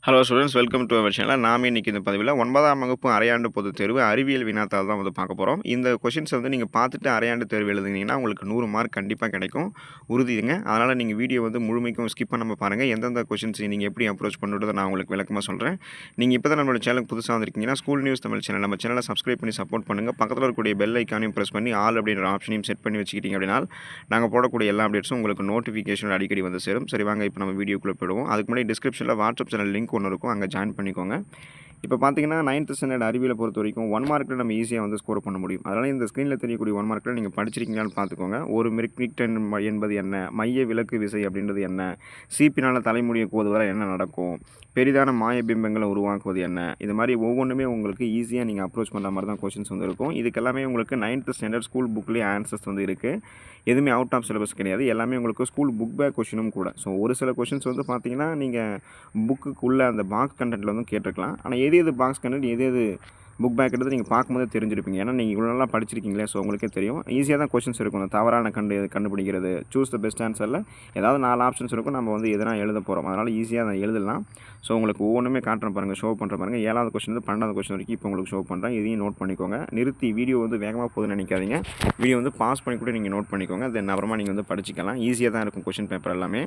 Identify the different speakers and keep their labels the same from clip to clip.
Speaker 1: Hello students, welcome to our channel. நாம இன்னைக்கு இந்த பதிவில் 9ஆம் வகுப்பு அரையாண்டு பொதுத் தேர்வு அறிவியல் வினாத்தாள் தான் பார்க்க போகிறோம். இந்த கொஷின்ஸை நீங்கள் பார்த்துட்டு அரையாண்டு தேர்வு எழுதுனீங்கன்னா உங்களுக்கு 100 மார்க் கண்டிப்பாக கிடைக்கும், உறுதிங்க. அதனால் நீங்கள் வீடியோ முழுமைக்கும் ஸ்கிப் பண்ணாமல் பாருங்கள். எந்தெந்த கொஷின்ஸ் நீங்கள் எப்படி அப்ரோச் பண்ணுறதை நான் உங்களுக்கு விளக்கமாக சொல்கிறேன். நீங்கள் இப்போ தான் நம்மளோட சேனலுக்கு புதுசாக வந்திருக்கீங்கன்னா ஸ்கூல் நியூஸ் தமிழ் சேனல் நம்ம சேனலை சப்ஸ்கிரைப் பண்ணி சப்போர்ட் பண்ணுங்கள். பக்கத்தில் இருக்கக்கூடிய பெல் ஐக்கானையும் ப்ரெஸ் பண்ணி ஆல் அப்படின்ற ஆப்ஷனையும் செட் பண்ணி வச்சுக்கிட்டீங்க அப்படின்னா நாங்கள் போடக்கூடிய எல்லா அப்டேட்ஸும் உங்களுக்கு நோட்டிஃபிகேஷன் அடிக்கடி வந்து சேரும். சரி, வாங்க இப்போ நம்ம வீடியோக்குள்ளே போயிடுவோம். அதுக்கு முன்னாடி டிஸ்கிரிப்ஷனில் வாட்ஸ்அப் சேனல் லிங்க் ஒன்று இருக்கும், அங்கே ஜாயின் பண்ணிக்கோங்க. இப்போ பார்த்தீங்கன்னா 9th ஸ்டாண்டர்ட் அறிவியலை பொறுத்த வரைக்கும் 1 மார்க்கில் நம்ம ஈஸியாக ஸ்கோர் பண்ண முடியும். அதனால் இந்த ஸ்க்ரீனில் தெரியக்கூடிய 1 மார்க்கில் நீங்கள் படிச்சிருக்கீங்களான்னு பார்த்துக்கோங்க. ஒரு மெக்னிக்டன் என்பது என்ன, மைய விலக்கு விசை அப்படின்றது என்ன, சீப்பினால் தலைமுடியை கோதுவரை என்ன நடக்கும், பெரிதான மாய பிம்பங்களை உருவாக்குவது என்ன, இது மாதிரி ஒவ்வொன்றுமே உங்களுக்கு ஈஸியாக நீங்கள் அப்ரோச் பண்ணுற மாதிரி தான் கொஷின்ஸ் இருக்கும். இதுக்கெல்லாமே உங்களுக்கு 9th ஸ்டாண்டர்ட் ஸ்கூல் புக்லேயே ஆன்சர்ஸ் இருக்குது. எதுவுமே அவுட் ஆஃப் சிலபஸ் கிடையாது. எல்லாமே உங்களுக்கு ஸ்கூல் புக் பேக் கொஷினும் கூட. ஸோ ஒரு சில கொஷின்ஸ் பார்த்தீங்கன்னா நீங்கள் புக்குக்குள்ளே அந்த பாக்ஸ் கண்டென்ட்டில் கேட்டிருக்கலாம். ஆனால் எது பாக்ஸ் கண்டென்ட் எது புக் பேக் எடுத்து நீங்கள் பார்க்கும்போது தெரிஞ்சிருப்பீங்க. ஏன்னா நீங்கள் இவ்வளோ நல்லா படிச்சிருக்கீங்களே, ஸோ உங்களுக்கே தெரியும். ஈஸியாக தான் கொஷின்ஸ் இருக்கும். தவறான கண்டுபிடிக்கிறது, சூஸ் த பெஸ்ட் ஆன்சரில் ஏதாவது 4 ஆப்ஷன்ஸ் இருக்கும். நம்ம எதனா எழுத போகிறோம், அதனால் ஈஸியாக அதை எழுதலாம். ஸோ உங்களுக்கு ஒவ்வொன்றுமே காட்டுறேன் பாருங்கள், ஷோ பண்ணுற பாருங்கள். 7வது கொஸ்டின் 12வது கொஸ்டின் வரைக்கும் இப்போ உங்களுக்கு ஷோ பண்ணுறேன். இதையும் நோட் பண்ணிக்கோங்க. நிறுத்தி வீடியோ வேகமாக போகுதுன்னு நினைக்காதீங்க. வீடியோ பாஸ் பண்ணி கூட நீங்கள் நோட் பண்ணிக்கோங்க. தென் அப்புறமா நீங்கள் படிச்சிக்கலாம். ஈஸியாக தான் இருக்கும் கொஷின் பேப்பர் எல்லாமே.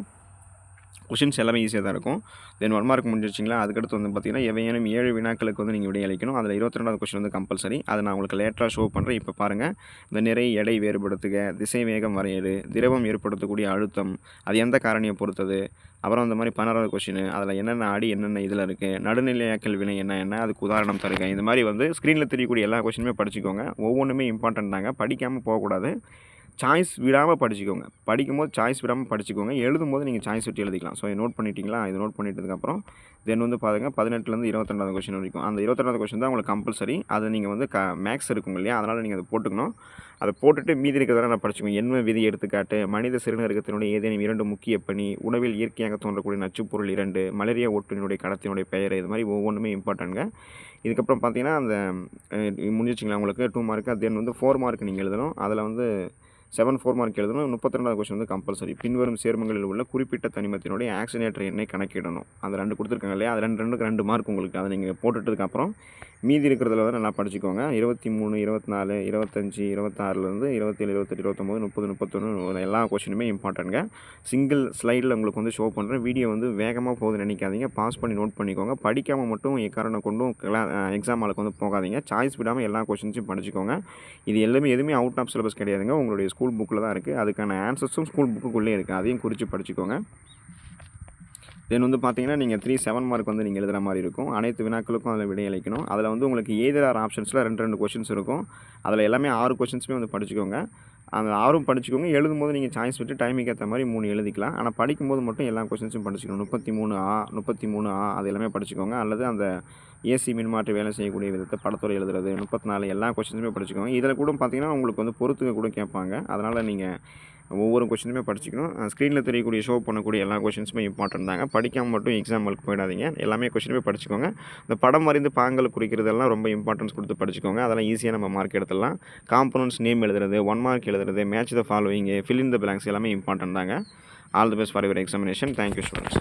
Speaker 1: கொஷின்ஸ் எல்லாமே ஈஸியாக தான் இருக்கும். தென் 1 மார்க் முடிஞ்சிச்சிங்களா. அதுக்கடுத்து பார்த்தீங்கன்னா எவையேனும் 7 வினாக்களுக்கு நீங்கள் விடை அளிக்கணும். அதில் 22வது கொஸ்டின் கம்பல்சரி. அதை நான் உங்களுக்கு லேட்டராக ஷோ பண்ணுறேன். இப்போ பாருங்கள், இந்த நிறை எடை வேறுபடுத்துக, திசை வேகம் வரையறு, திரவம் ஏற்படுத்தக்கூடிய அழுத்தம் அது எந்த காரணியை பொறுத்தது, அப்புறம் இந்த மாதிரி 16வது கொஷின் அதில் என்னென்ன அடி என்னென்ன இதில் இருக்குது, நடுநிலையாக்கல் வினை என்ன அதுக்கு உதாரணம் தருங்க. இந்த மாதிரி ஸ்க்ரீனில் தெரியக்கூடிய எல்லா கொஷினுமே படிச்சுக்கோங்க. ஒவ்வொன்றுமே இம்பார்ட்டன்ட் தாங்க, படிக்காமல் போகக்கூடாது. சாய்ஸ் விடாமல் படிச்சுக்கோங்க. படிக்கும்போது சாய்ஸ் விடாமல் படிச்சுக்கோங்க. எழுதும்போது நீங்கள் சாய்ஸ் விட்டு எழுதிக்கலாம். ஸோ நோட் பண்ணிட்டீங்களா. இது நோட் பண்ணிட்டதுக்கப்புறம் தென் பாருங்கள் 18லேருந்து 22வது கொஷின் வரைக்கும். அந்த 22வது கொஷின் தான் உங்களுக்கு கம்பல்சரி. அதை நீங்கள் மேக்ஸ் இருக்குங்க இல்லையா, அதனால் நீங்கள் அதை போட்டுக்கணும். அதை போட்டுட்டு மீதி இருக்கிறதெல்லாம் நான் படிச்சுக்கோங்க. எண்ம விதி எடுத்துக்காட்டு, மனித சிறுநீரகத்தினுடைய ஏதேனும் 2 முக்கிய பணி, உணவில் இயற்கையாக தோன்றக்கூடிய நச்சுப்பொருள் 2, மலேரியா ஒட்டினுடைய கடத்தினுடைய பெயர், இது மாதிரி ஒவ்வொன்றுமே இம்பார்ட்டன்ட்ங்க. இதுக்கப்புறம் பார்த்தீங்கன்னா அந்த முடிஞ்சிச்சிங்களா உங்களுக்கு 2 மார்க்கு. தென் 4 மார்க் நீங்கள் எழுதணும். அதில் 4 மார்க் எழுதணும். 32வது கொஸ்டின் கம்பல்சரி. பின்வரும் சேர்மங்களில் உள்ள குறிப்பிட்ட தனிமத்தினுடைய ஆக்சிஜனேற்ற எண்ணை கணக்கிடணும். அந்த 2 கொடுத்துருக்காங்க இல்லையா, அது 2 மார்க் உங்களுக்கு. அதை நீங்கள் போட்டுட்டதுக்கப்புறம் மீதி இருக்கிறதுல நல்லா படிச்சுக்கோங்க. 23, 24, 25, 26லேருந்து 27, 28, 29, 30, 31 எல்லா கொஸ்டினுமே இம்பார்ட்டன்ட்ங்க. சிங்கிள் ஸ்லைடில் உங்களுக்கு ஷோ பண்ணுறேன். வீடியோ வேகமாக போகுதுன்னு நினைக்காதீங்க. பாஸ் பண்ணி நோட் பண்ணிக்கோங்க. படிக்காமல் மட்டும் எக்காரணம் கொண்டும் எக்ஸாம் ஹாலுக்கு போகாதீங்க. சாய்ஸ் விடாமல் எல்லா கொஸ்டின்ஸையும் படிச்சுக்கோங்க. இது எதுவுமே அவுட் ஆஃப் சிலபஸ் கிடையாதுங்க. உங்களுடைய ஸ்கூல் புக்கில் தான் இருக்குது. அதுக்கான ஆன்சர்ஸும் ஸ்கூல் புக்குள்ளே இருக்குது. அதையும் குறித்து படிச்சுக்கோங்க. தென் பார்த்தீங்கன்னா நீங்கள் 7 மார்க் நீங்கள் எழுதுகிற மாதிரி இருக்கும். அனைத்து வினாக்களுக்கும் அதில் விடை அளிக்கணும். அதில் உங்களுக்கு ஏதர் ஆப்ஷன்ஸில் 2 கொஷின்ஸ் இருக்கும். அதில் எல்லாமே 6 கொஷின்ஸுமே படிச்சுக்கோங்க. அந்த 6ம் படிச்சுக்கோங்க. எழுதும்போது நீங்கள் சாய்ஸ் விட்டு டைமுக்கு ஏற்ற மாதிரி 3 எழுதிக்கலாம். ஆனால் படிக்கும்போது மட்டும் எல்லா கொஷின்ஸும் படிச்சுக்கணும். 33A அது எல்லாமே படிச்சுக்கோங்க. அல்லது அந்த ஏசி மின்மாற்றி வேலை செய்யக்கூடிய விதத்தை படத்துறை எழுதுறது, 34 எல்லா கொஷின்ஸுமே படிச்சுக்கோங்க. இதில் கூட பார்த்தீங்கன்னா உங்களுக்கு பொறுத்துக்க கூட கேட்பாங்க. அதனால் நீங்கள் ஒவ்வொரு கொஷினுமே படிச்சுக்கணும். ஸ்க்ரீனில் தெரியக்கூடிய ஷோ பண்ணக்கூடிய எல்லா கொஷின்ஸுமே இம்பார்ட்டன்ட் தாங்க. படிக்காமல் மட்டும் எக்ஸாமுக்கு போயிடாதீங்க. எல்லாமே கொஷினுமே படிச்சுக்கோங்க. இந்த படம் வரைந்து பாங்கள் குறிக்கிறதெல்லாம் ரொம்ப இம்பார்ட்டன்ஸ் கொடுத்து படிச்சுக்கோங்க. அதெல்லாம் ஈஸியாக நம்ம மார்க் எடுத்துடலாம். காம்பனன்ட்ஸ் நேம் எழுதுறது, 1 மார்க் எழுதுறது, match the following, fill in the blanks எல்லாமே இம்பார்ட்டன்ட் தாங்க. All the best for your examination. Thank you students.